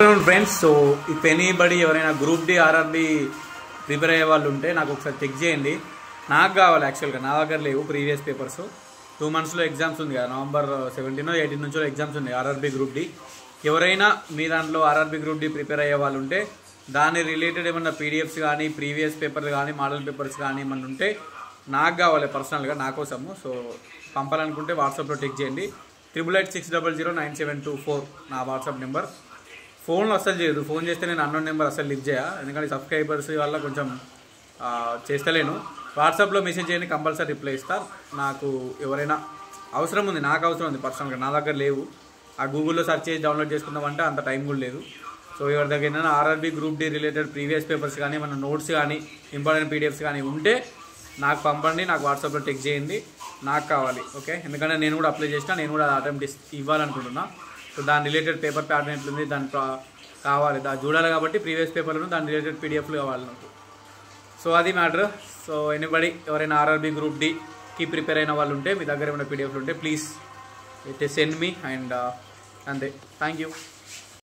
Friends, so if anybody ఎవరైనా group D RRB prepare అయ్యే వాళ్ళు ఉంటే నాకు ఒకసారి చెక్ చేయండి. నాకు కావాలి యాక్చువల్గా, నా దగ్గర లేవు ప్రీవియస్ పేపర్స్. 2 monthsలో ఎగ్జామ్స్ ఉంది కదా, November 17 or 18 నుంచో ఎగ్జామ్స్ ఉన్నాయి ఆర్ఆర్బి గ్రూప్ డి. ఎవరైనా మీ దాంట్లో ఆర్ఆర్బి గ్రూప్ డి ప్రిపేర్ అయ్యే వాళ్ళు ఉంటే దాని రిలేటెడ్ ఏమన్నా పీడిఎఫ్స్ కానీ ప్రీవియస్ పేపర్స్ కానీ మోడల్ పేపర్స్ కానీ ఏమన్నా ఉంటే నాకు కావాలి పర్సనల్గా, నా కోసము. సో పంపాలనుకుంటే వాట్సాప్లో టెక్ చేయండి. 8886009724 నా వాట్సాప్ నెంబర్. ఫోన్లో అస్సలు చేయదు, ఫోన్ చేస్తే నేను అన్నోన్ నెంబర్ అస్సలు లిఫ్ట్ చేయ, ఎందుకంటే సబ్స్క్రైబర్స్ వల్ల కొంచెం చేస్తలేను. వాట్సాప్లో మెసేజ్ చేయండి, కంపల్సరీ రిప్లై ఇస్తా. నాకు ఎవరైనా అవసరం ఉంది, నాకు అవసరం ఉంది పర్సనల్గా, నా దగ్గర లేవు. ఆ గూగుల్లో సెర్చ్ చేసి డౌన్లోడ్ చేసుకుందామంటే అంత టైం కూడా లేదు. సో ఎవరి దగ్గర ఏదైనా RRB group D related previous papers కానీ మన నోట్స్ కానీ ఇంపార్టెంట్ పీడిఎఫ్స్ కానీ ఉంటే నాకు పంపండి, నాకు వాట్సాప్లో టెక్ చేయండి, నాకు కావాలి. ఓకే, ఎందుకంటే నేను కూడా అప్లై చేసినా, నేను కూడా అటెంప్ట్ ఇవ్వాలనుకుంటున్నా. సో దాని రిలేటెడ్ పేపర్ ప్యాటర్న్ ఎట్లుంది దాని కావాలి, దాన్ని చూడాలి కాబట్టి ప్రీవియస్ పేపర్లను దాని రిలేటెడ్ పీడిఎఫ్లు కావాలి నాకు. సో అది మ్యాటర్. సో ఎనీబడి ఎవరైనా ఆర్ఆర్బి గ్రూప్ డికి ప్రిపేర్ అయిన వాళ్ళు ఉంటే మీ దగ్గర ఏమైనా పీడిఎఫ్లు ఉంటే ప్లీజ్ సెండ్ మీ అండ్ అంతే. Thank you.